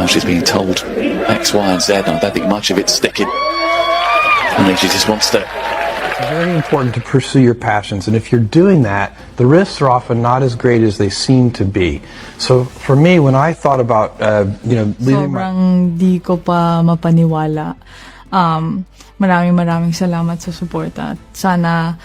she's being told X, Y, and Z, and I don't think much of it's sticking. I think she just wants to. It's very important to pursue your passions, and if you're doing that, the risks are often not as great as they seem to be. So for me, when I thought about, leaving sobrang di ko pa mapaniwala. Maraming salamat sa suporta. Sana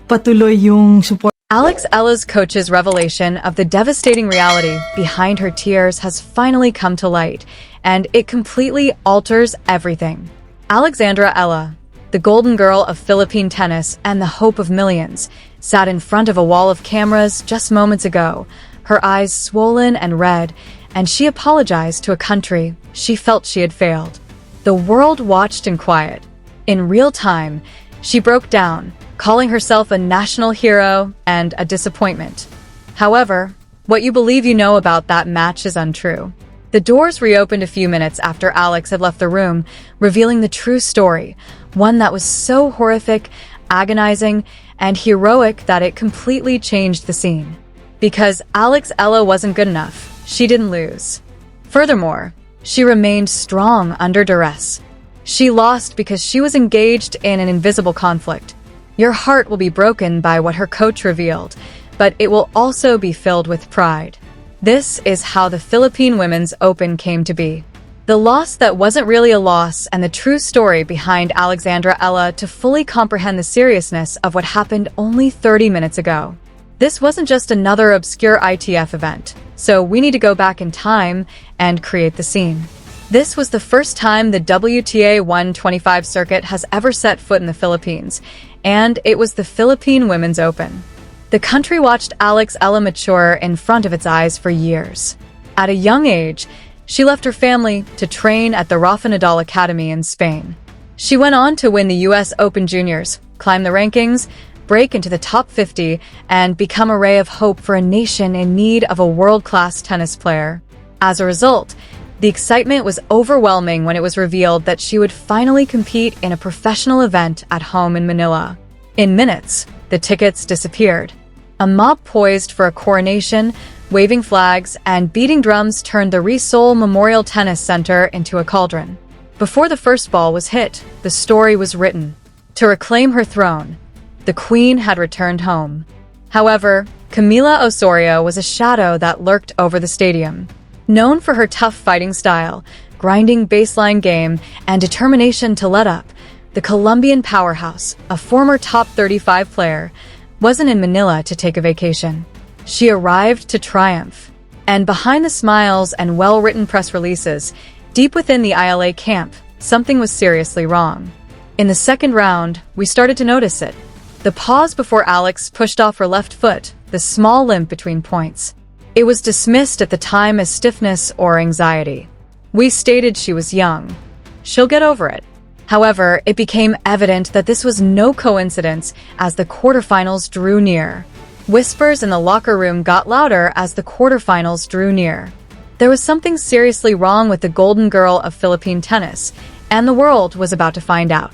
patuloy yung support. Alex Eala's coach's revelation of the devastating reality behind her tears has finally come to light, and it completely alters everything. Alexandra Eala, the golden girl of Philippine tennis and the hope of millions, sat in front of a wall of cameras just moments ago, her eyes swollen and red, and she apologized to a country she felt she had failed. The world watched in quiet. In real time, she broke down, calling herself a national hero and a disappointment. However, what you believe you know about that match is untrue. The doors reopened a few minutes after Alex had left the room, revealing the true story, one that was so horrific, agonizing, and heroic that it completely changed the scene. Because Alex Eala wasn't good enough, she didn't lose. Furthermore, she remained strong under duress. She lost because she was engaged in an invisible conflict. Your heart will be broken by what her coach revealed, but it will also be filled with pride. This is how the Philippine Women's Open came to be. The loss that wasn't really a loss, and the true story behind Alexandra Eala to fully comprehend the seriousness of what happened only 30 minutes ago. This wasn't just another obscure ITF event, so we need to go back in time and create the scene. This was the first time the WTA 125 circuit has ever set foot in the Philippines, and it was the Philippine Women's Open. The country watched Alex Eala mature in front of its eyes for years. At a young age, she left her family to train at the Rafa Nadal Academy in Spain. She went on to win the US Open Juniors, climb the rankings, break into the top 50, and become a ray of hope for a nation in need of a world-class tennis player. As a result, the excitement was overwhelming when it was revealed that she would finally compete in a professional event at home in Manila. In minutes, the tickets disappeared. A mob poised for a coronation, waving flags, and beating drums turned the Rizal Memorial Tennis Center into a cauldron. Before the first ball was hit, the story was written. To reclaim her throne, the queen had returned home. However, Camila Osorio was a shadow that lurked over the stadium. Known for her tough fighting style, grinding baseline game, and determination to let up, the Colombian powerhouse, a former top 35 player, wasn't in Manila to take a vacation. She arrived to triumph. And behind the smiles and well-written press releases, deep within the ILA camp, something was seriously wrong. In the second round, we started to notice it. The pause before Alex pushed off her left foot, the small limp between points. It was dismissed at the time as stiffness or anxiety. We stated she was young. She'll get over it. However, it became evident that this was no coincidence as the quarterfinals drew near. Whispers in the locker room got louder as the quarterfinals drew near. There was something seriously wrong with the golden girl of Philippine tennis, and the world was about to find out.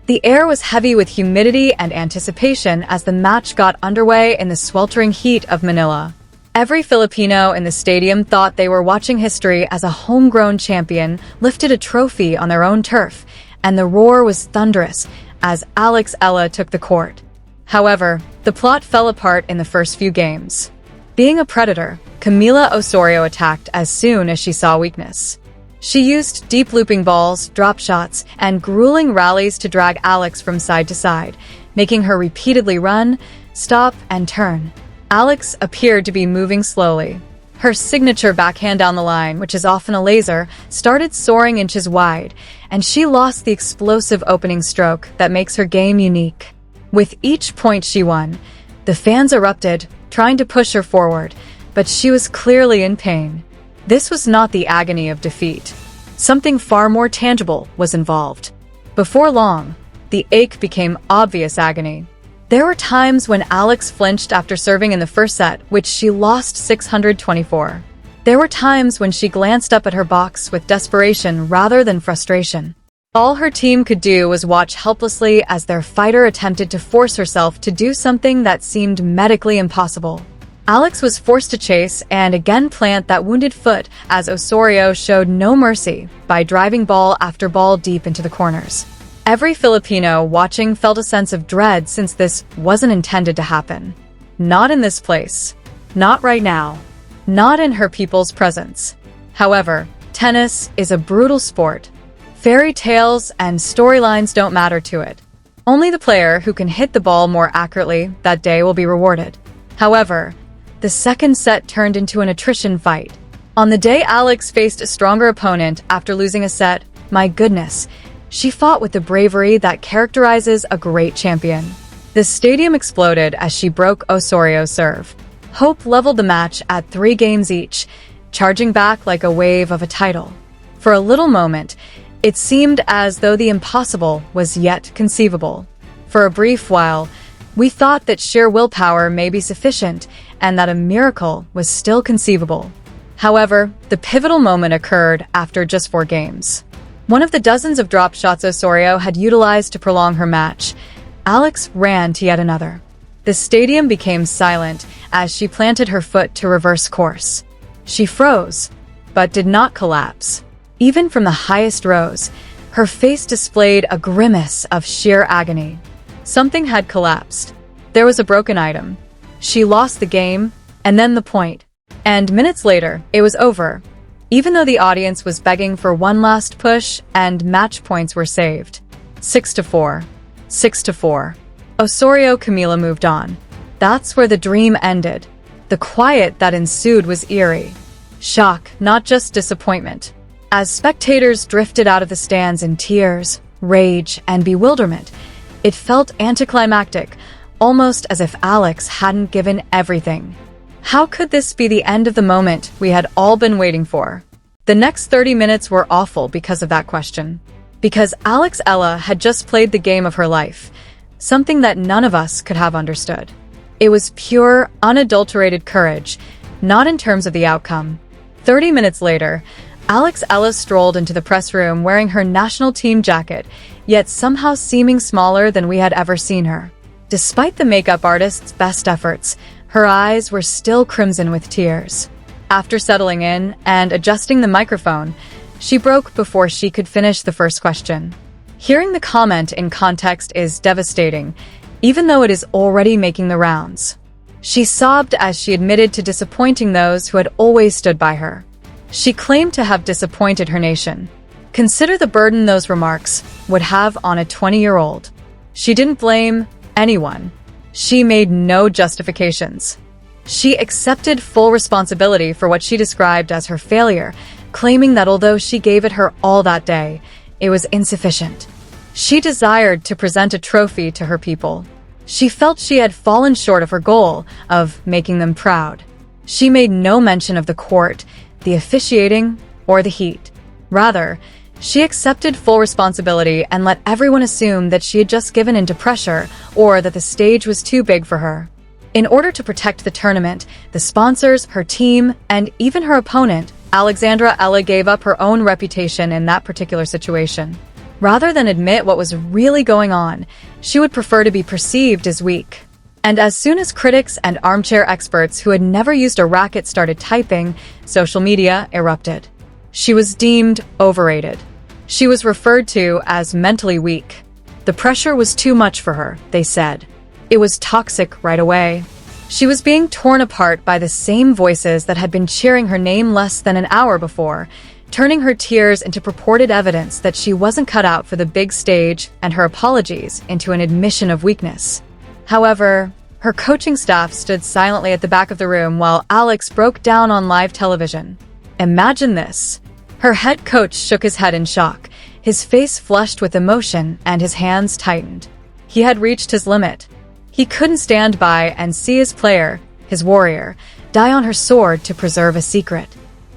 The air was heavy with humidity and anticipation as the match got underway in the sweltering heat of Manila. Every Filipino in the stadium thought they were watching history as a homegrown champion lifted a trophy on their own turf, and the roar was thunderous as Alex Eala took the court. However, the plot fell apart in the first few games. Being a predator, Camila Osorio attacked as soon as she saw weakness. She used deep looping balls, drop shots, and grueling rallies to drag Alex from side to side, making her repeatedly run, stop, and turn. Alex appeared to be moving slowly. Her signature backhand down the line, which is often a laser, started soaring inches wide, and she lost the explosive opening stroke that makes her game unique. With each point she won, the fans erupted, trying to push her forward, but she was clearly in pain. This was not the agony of defeat. Something far more tangible was involved. Before long, the ache became obvious agony. There were times when Alex flinched after serving in the first set, which she lost 624. There were times when she glanced up at her box with desperation rather than frustration. All her team could do was watch helplessly as their fighter attempted to force herself to do something that seemed medically impossible. Alex was forced to chase and again plant that wounded foot as Osorio showed no mercy by driving ball after ball deep into the corners. Every Filipino watching felt a sense of dread since this wasn't intended to happen. Not in this place. Not right now. Not in her people's presence. However, tennis is a brutal sport. Fairy tales and storylines don't matter to it. Only the player who can hit the ball more accurately that day will be rewarded. However, the second set turned into an attrition fight. On the day Alex faced a stronger opponent after losing a set, my goodness, she fought with the bravery that characterizes a great champion. The stadium exploded as she broke Osorio's serve. Hope leveled the match at 3 games each, charging back like a wave of a title. For a little moment, it seemed as though the impossible was yet conceivable. For a brief while, we thought that sheer willpower may be sufficient and that a miracle was still conceivable. However, the pivotal moment occurred after just 4 games. One of the dozens of drop shots Osorio had utilized to prolong her match, Alex ran to yet another. The stadium became silent as she planted her foot to reverse course. She froze, but did not collapse. Even from the highest rows, her face displayed a grimace of sheer agony. Something had collapsed. There was a broken item. She lost the game, and then the point. And minutes later, it was over. Even though the audience was begging for one last push and match points were saved. 6-4. 6-4. Osorio Camila moved on. That's where the dream ended. The quiet that ensued was eerie. Shock, not just disappointment. As spectators drifted out of the stands in tears, rage, and bewilderment, it felt anticlimactic, almost as if Alex hadn't given everything. How could this be the end of the moment we had all been waiting for? The next 30 minutes were awful because of that question. Because Alex Eala had just played the game of her life, something that none of us could have understood. It was pure, unadulterated courage, not in terms of the outcome. 30 minutes later, Alex Eala strolled into the press room wearing her national team jacket, yet somehow seeming smaller than we had ever seen her. Despite the makeup artist's best efforts, her eyes were still crimson with tears. After settling in and adjusting the microphone, she broke before she could finish the first question. Hearing the comment in context is devastating, even though it is already making the rounds. She sobbed as she admitted to disappointing those who had always stood by her. She claimed to have disappointed her nation. Consider the burden those remarks would have on a 20-year-old. She didn't blame anyone. She made no justifications. She accepted full responsibility for what she described as her failure, claiming that although she gave it her all that day, it was insufficient. She desired to present a trophy to her people. She felt she had fallen short of her goal of making them proud. She made no mention of the court, the officiating, or the heat. Rather, she accepted full responsibility and let everyone assume that she had just given into pressure or that the stage was too big for her. In order to protect the tournament, the sponsors, her team, and even her opponent, Alexandra Eala gave up her own reputation in that particular situation. Rather than admit what was really going on, she would prefer to be perceived as weak. And as soon as critics and armchair experts who had never used a racket started typing, social media erupted. She was deemed overrated. She was referred to as mentally weak. The pressure was too much for her, they said. It was toxic right away. She was being torn apart by the same voices that had been cheering her name less than an hour before, turning her tears into purported evidence that she wasn't cut out for the big stage and her apologies into an admission of weakness. However, her coaching staff stood silently at the back of the room while Alex broke down on live television. Imagine this. Her head coach shook his head in shock, his face flushed with emotion and his hands tightened. He had reached his limit. He couldn't stand by and see his player, his warrior, die on her sword to preserve a secret.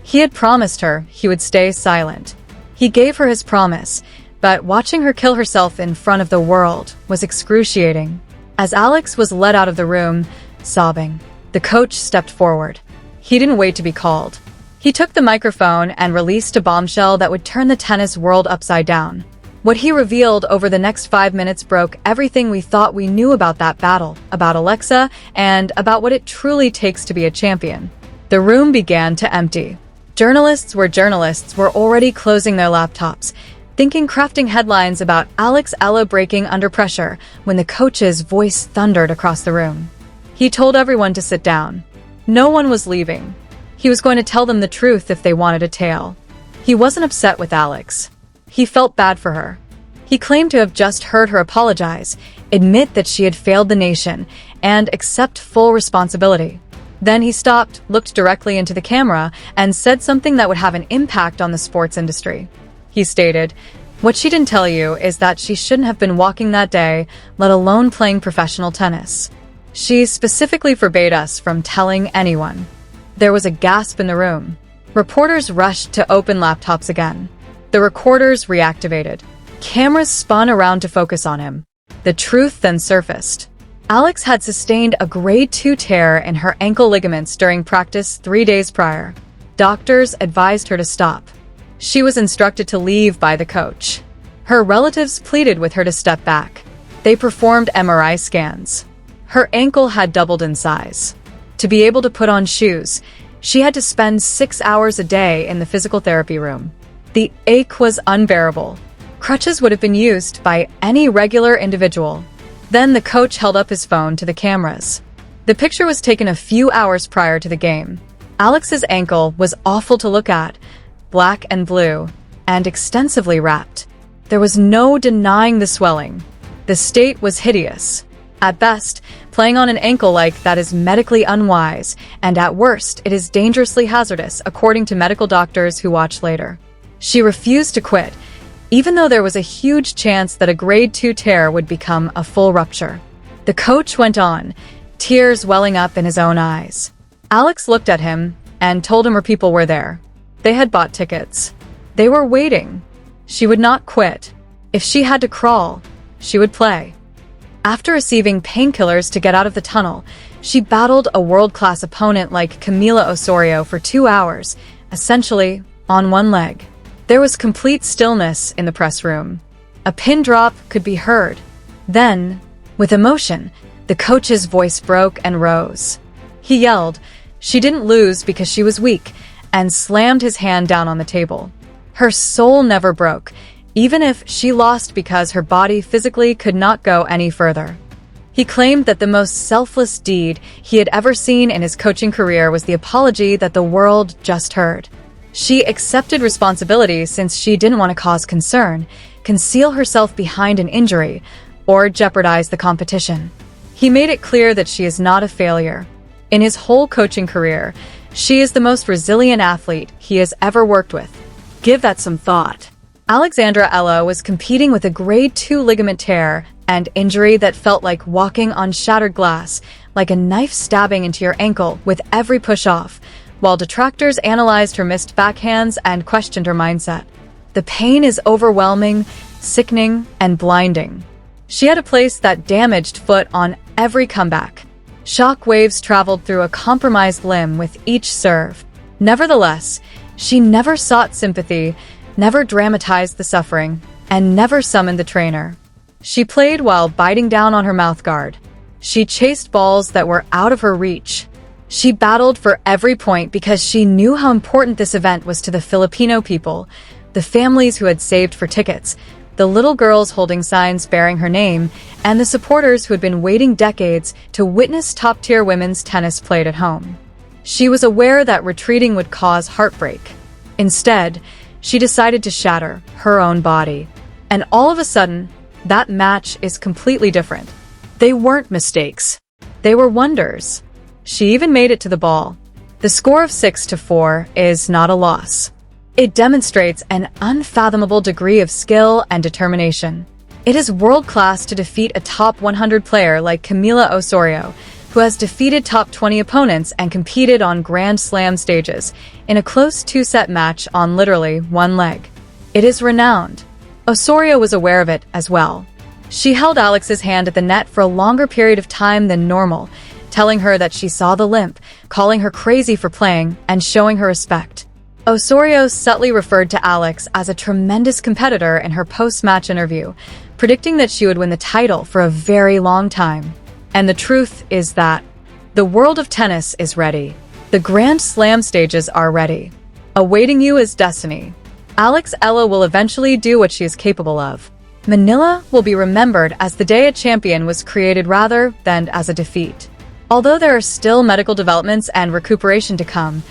He had promised her he would stay silent. He gave her his promise, but watching her kill herself in front of the world was excruciating. As Alex was led out of the room, sobbing, the coach stepped forward. He didn't wait to be called. He took the microphone and released a bombshell that would turn the tennis world upside down. What he revealed over the next 5 minutes broke everything we thought we knew about that battle, about Alexa, and about what it truly takes to be a champion. The room began to empty. Journalists were already closing their laptops, crafting headlines about Alex Eala breaking under pressure when the coach's voice thundered across the room. He told everyone to sit down. No one was leaving. He was going to tell them the truth if they wanted a tale. He wasn't upset with Alex. He felt bad for her. He claimed to have just heard her apologize, admit that she had failed the nation, and accept full responsibility. Then he stopped, looked directly into the camera, and said something that would have an impact on the sports industry. He stated, "What she didn't tell you is that she shouldn't have been walking that day, let alone playing professional tennis. She specifically forbade us from telling anyone." There was a gasp in the room. Reporters rushed to open laptops again. The recorders reactivated. Cameras spun around to focus on him. The truth then surfaced. Alex had sustained a grade 2 tear in her ankle ligaments during practice 3 days prior. Doctors advised her to stop. She was instructed to leave by the coach. Her relatives pleaded with her to step back. They performed MRI scans. Her ankle had doubled in size. To be able to put on shoes, she had to spend 6 hours a day in the physical therapy room. The ache was unbearable. Crutches would have been used by any regular individual. Then the coach held up his phone to the cameras. The picture was taken a few hours prior to the game. Alex's ankle was awful to look at, black and blue, and extensively wrapped. There was no denying the swelling. The state was hideous. At best, playing on an ankle like that is medically unwise, and at worst, it is dangerously hazardous, according to medical doctors who watched later. She refused to quit, even though there was a huge chance that a grade 2 tear would become a full rupture. The coach went on, tears welling up in his own eyes. Alex looked at him and told him her people were there. They had bought tickets. They were waiting. She would not quit. If she had to crawl, she would play. After receiving painkillers to get out of the tunnel, she battled a world-class opponent like Camila Osorio for 2 hours, essentially on one leg. There was complete stillness in the press room. A pin drop could be heard. Then, with emotion, the coach's voice broke and rose. He yelled, she didn't lose because she was weak, and slammed his hand down on the table. Her soul never broke, even if she lost because her body physically could not go any further. He claimed that the most selfless deed he had ever seen in his coaching career was the apology that the world just heard. She accepted responsibility since she didn't want to cause concern, conceal herself behind an injury, or jeopardize the competition. He made it clear that she is not a failure. In his whole coaching career, she is the most resilient athlete he has ever worked with. Give that some thought. Alexandra Eala was competing with a grade 2 ligament tear and injury that felt like walking on shattered glass, like a knife stabbing into your ankle with every push-off, while detractors analyzed her missed backhands and questioned her mindset. The pain is overwhelming, sickening, and blinding. She had to place that damaged foot on every comeback. Shock waves traveled through a compromised limb with each serve. Nevertheless, she never sought sympathy, never dramatized the suffering, and never summoned the trainer. She played while biting down on her mouthguard. She chased balls that were out of her reach. She battled for every point because she knew how important this event was to the Filipino people, the families who had saved for tickets, the little girls holding signs bearing her name, and the supporters who had been waiting decades to witness top-tier women's tennis played at home. She was aware that retreating would cause heartbreak. Instead, she decided to shatter her own body. And all of a sudden, that match is completely different. They weren't mistakes. They were wonders. She even made it to the ball. The score of 6-4 is not a loss. It demonstrates an unfathomable degree of skill and determination. It is world-class to defeat a top 100 player like Camila Osorio, who has defeated top 20 opponents and competed on Grand Slam stages in a close 2-set match on literally one leg. It is renowned. Osorio was aware of it as well. She held Alex's hand at the net for a longer period of time than normal, telling her that she saw the limp, calling her crazy for playing, and showing her respect. Osorio subtly referred to Alex as a tremendous competitor in her post-match interview, predicting that she would win the title for a very long time. And the truth is that the world of tennis is ready. The Grand Slam stages are ready. Awaiting you is destiny. Alex Eala will eventually do what she is capable of. Manila will be remembered as the day a champion was created rather than as a defeat. Although there are still medical developments and recuperation to come,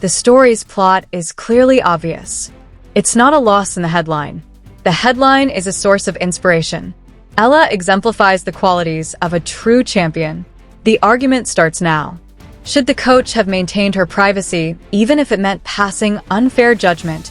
the story's plot is clearly obvious. It's not a loss in the headline. The headline is a source of inspiration. Eala exemplifies the qualities of a true champion. The argument starts now. Should the coach have maintained her privacy, even if it meant passing unfair judgment,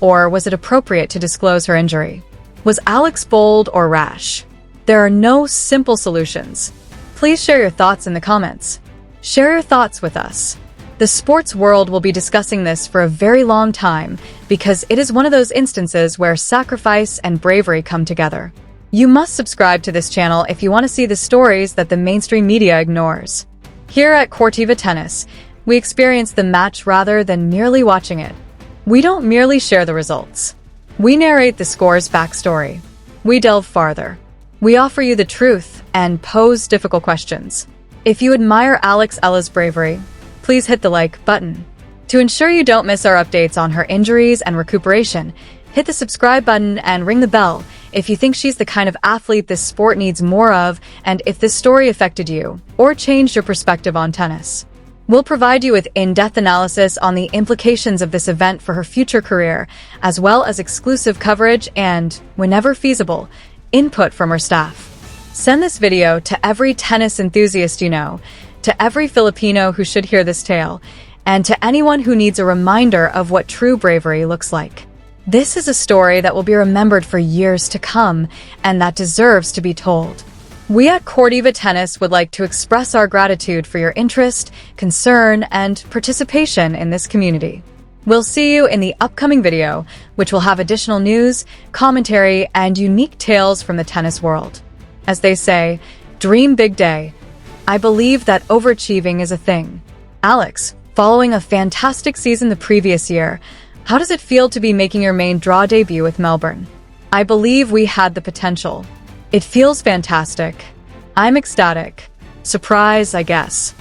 or was it appropriate to disclose her injury? Was Alex bold or rash? There are no simple solutions. Please share your thoughts in the comments. Share your thoughts with us. The sports world will be discussing this for a very long time because it is one of those instances where sacrifice and bravery come together. You must subscribe to this channel if you want to see the stories that the mainstream media ignores. Here at Cortiva Tennis, we experience the match rather than merely watching it. We don't merely share the results. We narrate the score's backstory. We delve farther. We offer you the truth and pose difficult questions. If you admire Alex Eala's bravery, please hit the like button. To ensure you don't miss our updates on her injuries and recuperation, hit the subscribe button and ring the bell if you think she's the kind of athlete this sport needs more of and if this story affected you or changed your perspective on tennis. We'll provide you with in-depth analysis on the implications of this event for her future career, as well as exclusive coverage and, whenever feasible, input from her staff. Send this video to every tennis enthusiast you know, to every Filipino who should hear this tale, and to anyone who needs a reminder of what true bravery looks like. This is a story that will be remembered for years to come, and that deserves to be told. We at Cortiva Tennis would like to express our gratitude for your interest, concern, and participation in this community. We'll see you in the upcoming video, which will have additional news, commentary, and unique tales from the tennis world. As they say, dream big day. I believe that overachieving is a thing. Alex, following a fantastic season the previous year, how does it feel to be making your main draw debut with Melbourne? I believe we had the potential. It feels fantastic. I'm ecstatic. Surprise, I guess.